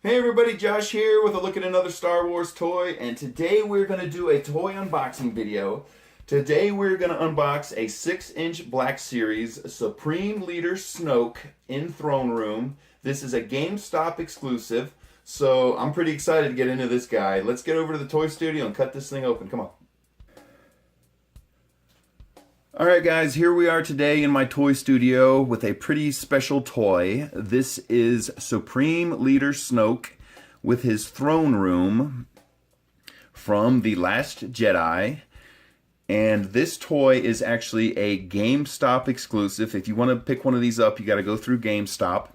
Hey everybody, Josh here with a look at another Star Wars toy, and today we're going to do a toy unboxing video. Today we're going to unbox a 6-inch Black Series Supreme Leader Snoke in Throne Room. This is a GameStop exclusive, so I'm pretty excited to get into this guy. Let's get over to the toy studio and cut this thing open. Come on. Alright guys, here we are today in my toy studio with a pretty special toy. This is Supreme Leader Snoke with his throne room from The Last Jedi. And this toy is actually a GameStop exclusive. If you want to pick one of these up, you got to go through GameStop.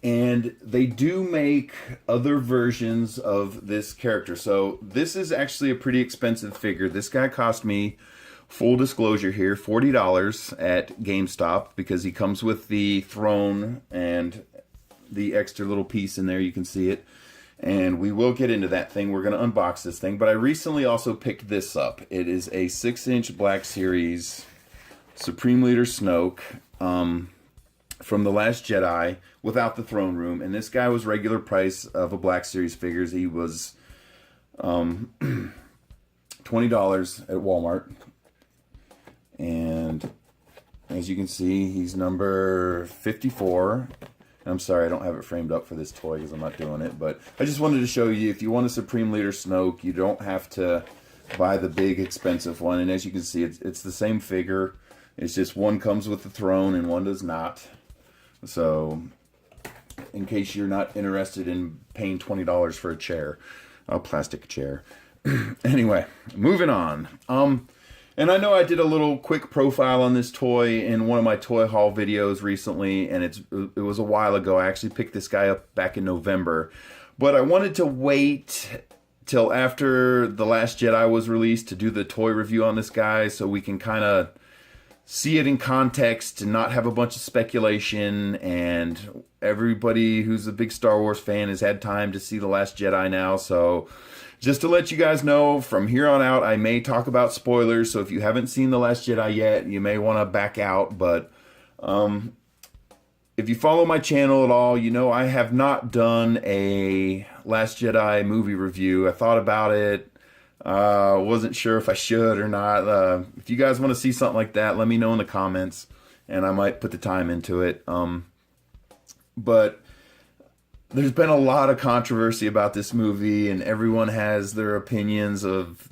And they do make other versions of this character. So this is actually a pretty expensive figure. This guy cost me, full disclosure here, $40 at GameStop because he comes with the throne and the extra little piece in there. You can see it. And we will get into that thing. We're going to unbox this thing. But I recently also picked this up. It is a 6-inch Black Series Supreme Leader Snoke from The Last Jedi without the throne room. And this guy was regular price of a Black Series figures. He was $20 at Walmart. And as you can see, he's number 54. I'm sorry, I don't have it framed up for this toy because I'm not doing it. But I just wanted to show you, if you want a Supreme Leader Snoke, you don't have to buy the big expensive one. And as you can see, it's the same figure. It's just one comes with the throne and one does not. So in case you're not interested in paying $20 for a chair, a plastic chair. Anyway, moving on. And I know I did a little quick profile on this toy in one of my toy haul videos recently, and it was a while ago. I actually picked this guy up back in November. But I wanted to wait till after The Last Jedi was released to do the toy review on this guy so we can kind of see it in context and not have a bunch of speculation. And everybody who's a big Star Wars fan has had time to see The Last Jedi now, so just to let you guys know, from here on out, I may talk about spoilers. So if you haven't seen The Last Jedi yet, you may want to back out. But if you follow my channel at all, you know I have not done a Last Jedi movie review. I thought about it. Wasn't sure if I should or not. If you guys want to see something like that, let me know in the comments, and I might put the time into it. But there's been a lot of controversy about this movie, and everyone has their opinions of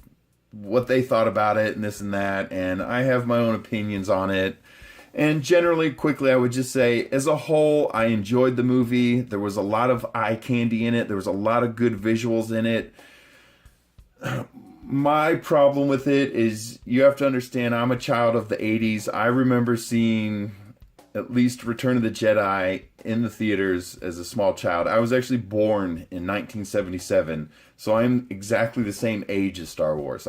what they thought about it and this and that, and I have my own opinions on it. And generally, quickly, I would just say, as a whole, I enjoyed the movie. There was a lot of eye candy in it. There was a lot of good visuals in it. My problem with it is, you have to understand, I'm a child of the 80s. I remember seeing at least Return of the Jedi in the theaters as a small child. I was actually born in 1977, so I'm exactly the same age as Star Wars.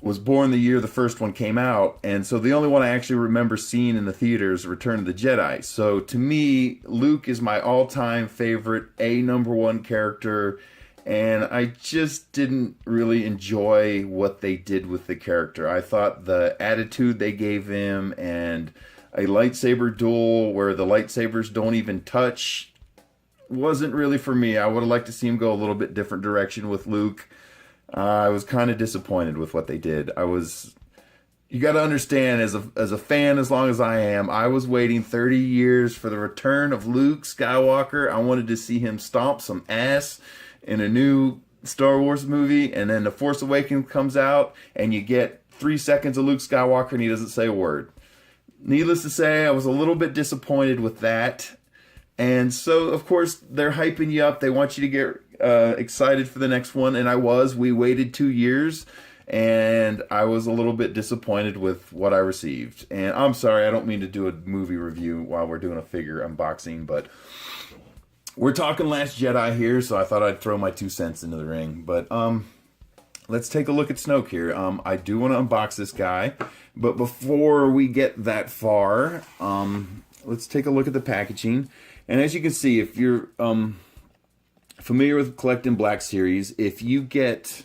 Was born the year the first one came out, and so the only one I actually remember seeing in the theaters is Return of the Jedi. So to me, Luke is my all-time favorite, number one character, and I just didn't really enjoy what they did with the character. I thought the attitude they gave him and a lightsaber duel where the lightsabers don't even touch wasn't really for me. I would have liked to see him go a little bit different direction with Luke. I was kind of disappointed with what they did. You got to understand, as a fan, as long as I am, I was waiting 30 years for the return of Luke Skywalker. I wanted to see him stomp some ass in a new Star Wars movie, and then The Force Awakens comes out, and you get 3 seconds of Luke Skywalker, and he doesn't say a word. Needless to say, I was a little bit disappointed with that. And so, of course, they're hyping you up. They want you to get excited for the next one. And I was. We waited 2 years. And I was a little bit disappointed with what I received. And I'm sorry, I don't mean to do a movie review while we're doing a figure unboxing. But we're talking Last Jedi here, so I thought I'd throw my 2 cents into the ring. But let's take a look at Snoke here. I do want to unbox this guy. But before we get that far, let's take a look at the packaging. And as you can see, if you're familiar with collecting Black Series, if you get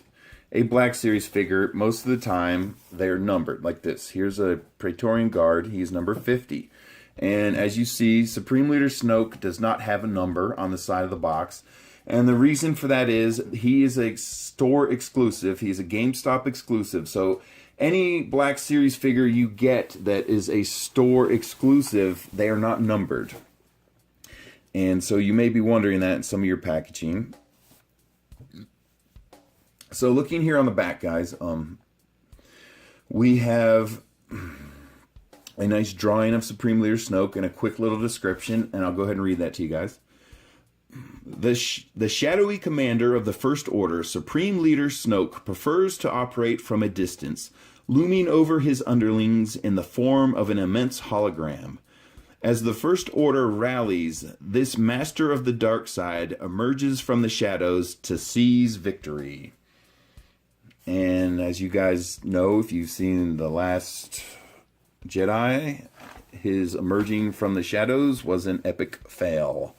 a Black Series figure, most of the time they're numbered like this. Here's a Praetorian Guard. He's number 50. And as you see, Supreme Leader Snoke does not have a number on the side of the box. And the reason for that is he is a store exclusive. He's a GameStop exclusive. So any Black Series figure you get that is a store exclusive, they are not numbered. And so you may be wondering that in some of your packaging. So looking here on the back, guys, we have a nice drawing of Supreme Leader Snoke and a quick little description, and I'll go ahead and read that to you guys. The shadowy commander of the First Order, Supreme Leader Snoke, prefers to operate from a distance, looming over his underlings in the form of an immense hologram. As the First Order rallies, this master of the dark side emerges from the shadows to seize victory. And as you guys know, if you've seen The Last Jedi, his emerging from the shadows was an epic fail,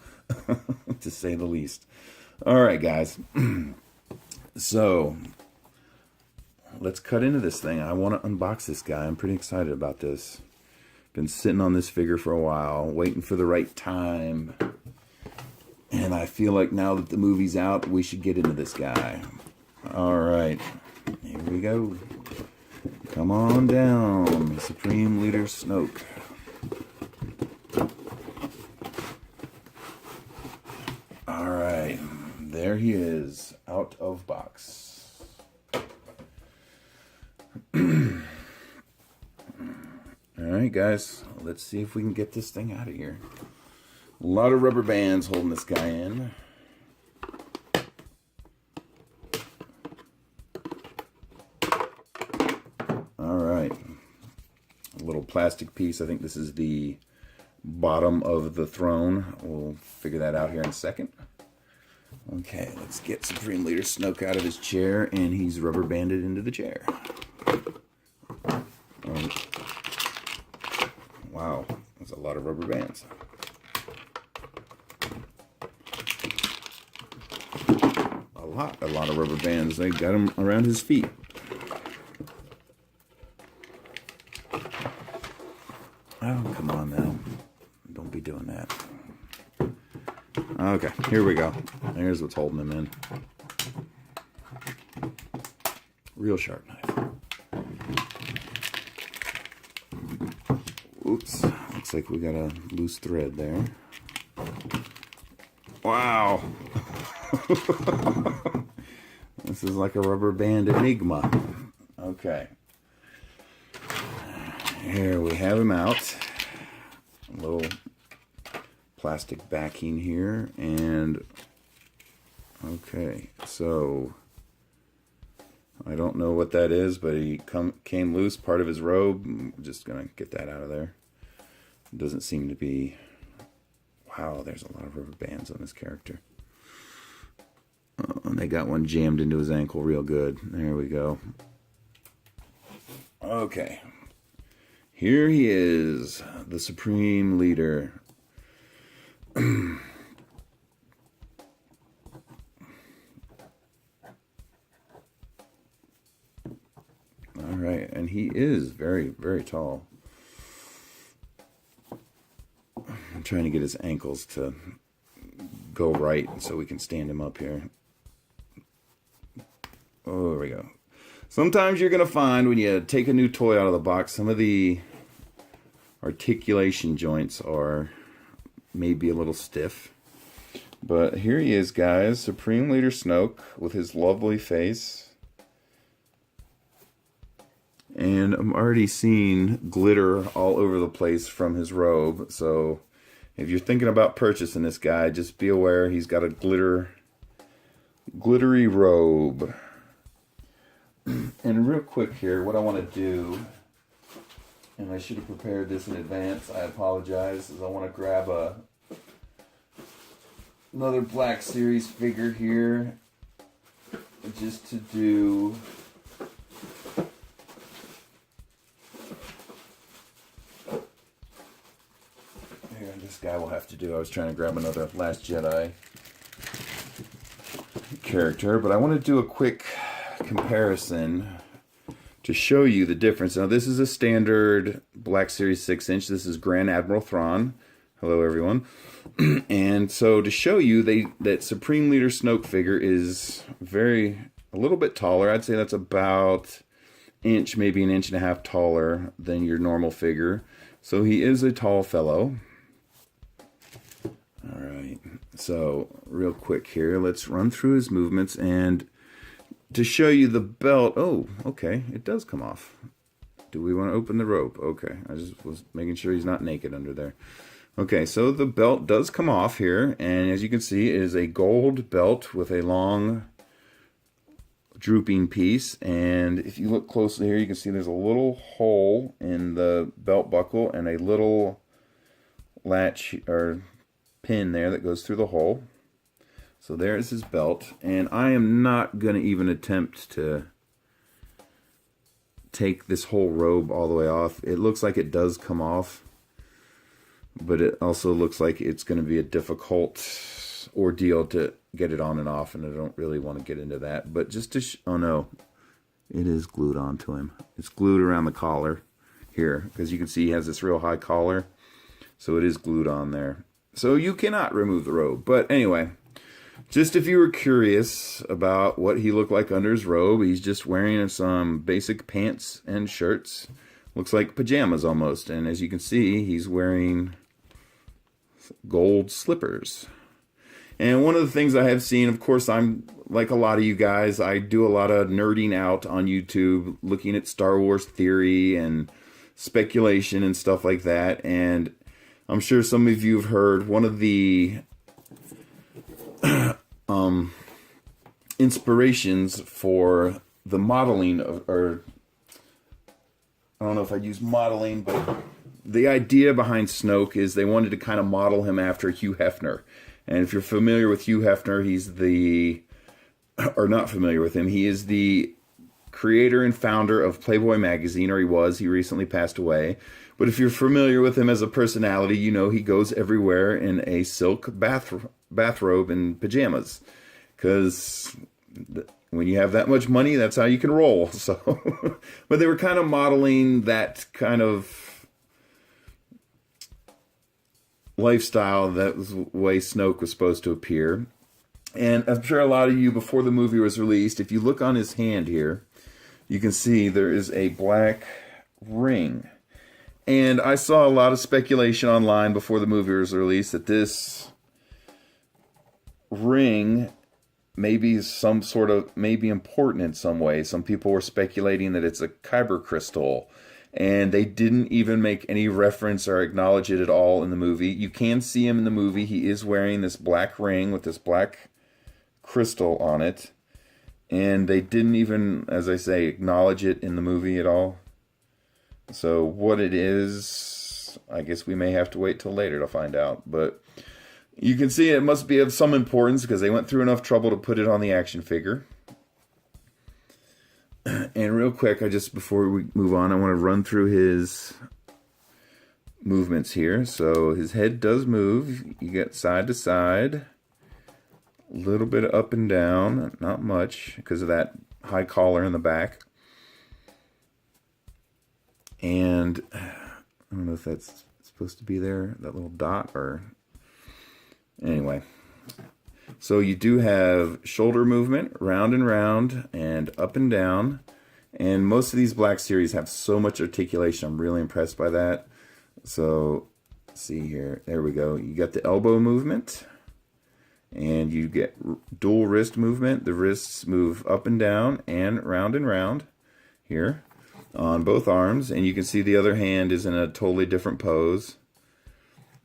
to say the least. All right, guys. So, let's cut into this thing. I want to unbox this guy. I'm pretty excited about this. Been sitting on this figure for a while, waiting for the right time. And I feel like now that the movie's out, we should get into this guy. All right. Here we go. Come on down, Supreme Leader Snoke. All right. There he is, out of box. Alright guys, let's see if we can get this thing out of here. A lot of rubber bands holding this guy in. Alright. A little plastic piece. I think this is the bottom of the throne. We'll figure that out here in a second. Okay, let's get Supreme Leader Snoke out of his chair, and he's rubber banded into the chair. Wow, that's a lot of rubber bands. A lot of rubber bands. They got him around his feet. Oh, come on now. Don't be doing that. Okay, here we go. There's what's holding him in. Real sharp knife. Oops, looks like we got a loose thread there. Wow. This is like a rubber band enigma. Okay. Here we have him out. A little plastic backing here, and okay, so I don't know what that is, but he came loose, part of his robe. I'm just gonna get that out of there. It doesn't seem to be. Wow, there's a lot of rubber bands on this character. And they got one jammed into his ankle real good. There we go. Okay, here he is, the Supreme Leader. Alright, and he is very, very tall. I'm trying to get his ankles to go right so we can stand him up here. Oh, there we go. Sometimes you're going to find when you take a new toy out of the box, some of the articulation joints are maybe a little stiff. But here he is, guys. Supreme Leader Snoke with his lovely face. And I'm already seeing glitter all over the place from his robe. So if you're thinking about purchasing this guy, just be aware he's got a glittery robe. And real quick here, what I want to do, and I should have prepared this in advance, I apologize, is I want to grab another Black Series figure here, just to do here, this guy will have to do. I was trying to grab another Last Jedi character, but I want to do a quick comparison to show you the difference. Now, this is a standard Black Series 6-inch. This is Grand Admiral Thrawn. Hello, everyone. And so to show you that Supreme Leader Snoke figure is a little bit taller. I'd say that's about inch, maybe an inch and a half taller than your normal figure. So he is a tall fellow. All right. So real quick here, let's run through his movements, and to show you the belt. Oh, okay. It does come off. Do we want to open the rope? Okay. I just was making sure he's not naked under there. Okay, so the belt does come off here, and as you can see, it is a gold belt with a long drooping piece. And if you look closely here, you can see there's a little hole in the belt buckle and a little latch or pin there that goes through the hole. So there's his belt, and I am not going to even attempt to take this whole robe all the way off. It looks like it does come off, but it also looks like it's going to be a difficult ordeal to get it on and off, and I don't really want to get into that. But just to oh no, it is glued onto him. It's glued around the collar here, because you can see he has this real high collar, so it is glued on there. So you cannot remove the robe. But anyway, just if you were curious about what he looked like under his robe, he's just wearing some basic pants and shirts. Looks like pajamas almost. And as you can see, he's wearing gold slippers. And one of the things I have seen, of course, I'm like a lot of you guys, I do a lot of nerding out on YouTube, looking at Star Wars theory and speculation and stuff like that. And I'm sure some of you have heard one of the inspirations for the modeling of, or I don't know if I'd use modeling, but the idea behind Snoke is they wanted to kind of model him after Hugh Hefner. And if you're familiar with Hugh Hefner, he's or not familiar with him, he is the creator and founder of Playboy magazine, or he was. He recently passed away. But if you're familiar with him as a personality, you know he goes everywhere in a silk bathrobe and pajamas. Because when you have that much money, that's how you can roll. So, but they were kind of modeling that kind of lifestyle. That was the way Snoke was supposed to appear. And I'm sure a lot of you, before the movie was released, if you look on his hand here, you can see there is a black ring. And I saw a lot of speculation online before the movie was released that this ring maybe important in some way. Some people were speculating that it's a kyber crystal, and they didn't even make any reference or acknowledge it at all in the movie. You can see him in the movie. He is wearing this black ring with this black crystal on it, and they didn't even, as I say, acknowledge it in the movie at all. So what it is, I guess we may have to wait till later to find out. But you can see it must be of some importance because they went through enough trouble to put it on the action figure. And real quick, before we move on, I want to run through his movements here. So his head does move. You get side to side, a little bit up and down, not much because of that high collar in the back. And I don't know if that's supposed to be there, that little dot, or anyway. So you do have shoulder movement, round and round, and up and down. And most of these Black Series have so much articulation. I'm really impressed by that. So, let's see here. There we go. You got the elbow movement. And you get dual wrist movement. The wrists move up and down and round here on both arms. And you can see the other hand is in a totally different pose.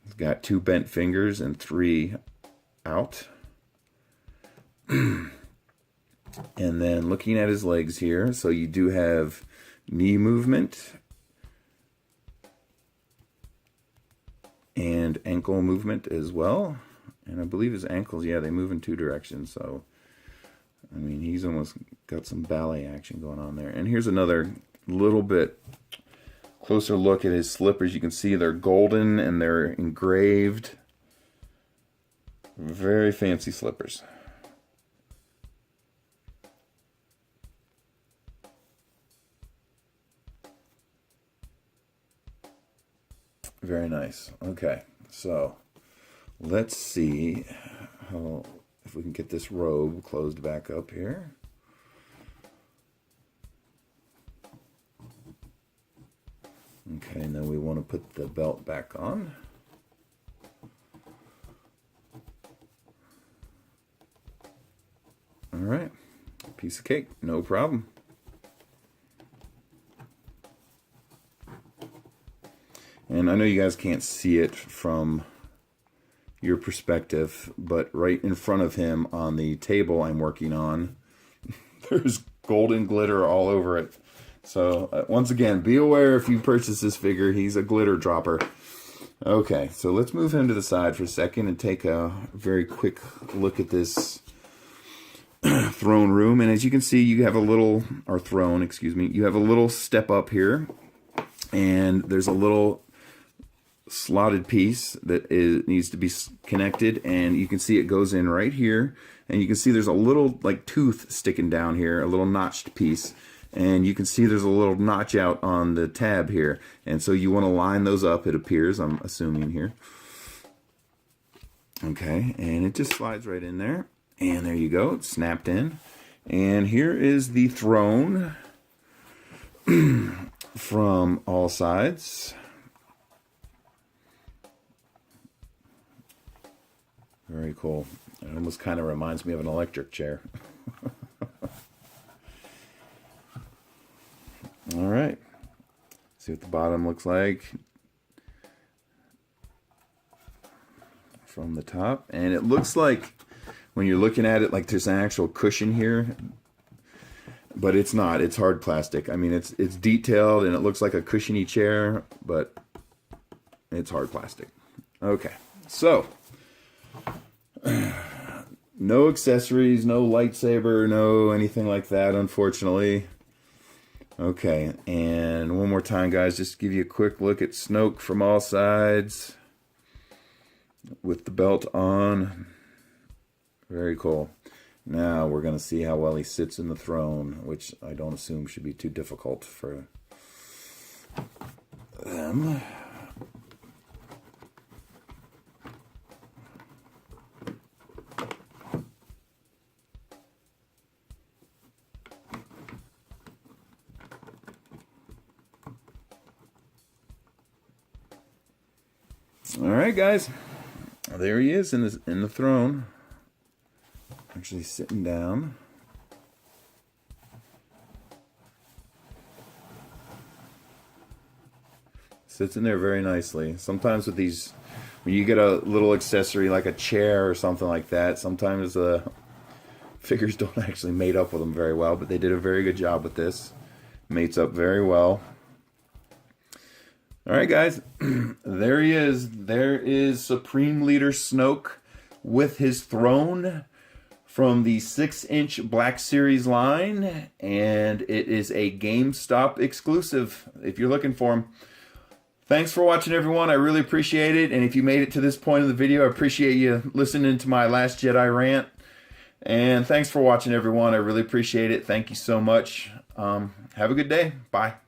It's got 2 bent fingers and 3 out. And then looking at his legs here, so you do have knee movement and ankle movement as well. And I believe his ankles, yeah, they move in 2 directions. So, I mean, he's almost got some ballet action going on there. And here's another little bit closer look at his slippers. You can see they're golden and they're engraved. Very fancy slippers. Very nice. Okay, so let's see how, if we can get this robe closed back up here. Okay, and then we want to put the belt back on. All right, piece of cake, no problem. And I know you guys can't see it from your perspective, but right in front of him on the table I'm working on, there's golden glitter all over it. So once again, be aware if you purchase this figure, he's a glitter dropper. Okay, so let's move him to the side for a second and take a very quick look at this throne room. And as you can see, you have a little, or throne, excuse me, you have a little step up here, and there's a little slotted piece that needs to be connected, and you can see it goes in right here, and you can see there's a little like tooth sticking down here, a little notched piece, and you can see there's a little notch out on the tab here, and so you want to line those up, it appears, I'm assuming here. Okay, and it just slides right in there, and there you go, it's snapped in. And here is the throne from all sides. Very cool. It almost kind of reminds me of an electric chair. All right. See what the bottom looks like from the top. And it looks like, when you're looking at it, like there's an actual cushion here. But it's not. It's hard plastic. I mean, it's detailed and it looks like a cushiony chair, but it's hard plastic. Okay. So, no accessories, no lightsaber, no anything like that, unfortunately. Okay, and one more time, guys, just to give you a quick look at Snoke from all sides with the belt on. Very cool. Now we're going to see how well he sits in the throne, which I don't assume should be too difficult for them. All right, guys. There he is in the throne. Actually sitting down. Sits in there very nicely. Sometimes with these, when you get a little accessory like a chair or something like that, sometimes the figures don't actually mate up with them very well, but they did a very good job with this. Mates up very well. All right, guys, there he is. There is Supreme Leader Snoke with his throne from the 6-inch Black Series line, and it is a GameStop exclusive if you're looking for him. Thanks for watching, everyone. I really appreciate it, and if you made it to this point in the video, I appreciate you listening to my Last Jedi rant. And thanks for watching, everyone. I really appreciate it. Thank you so much. Have a good day. Bye.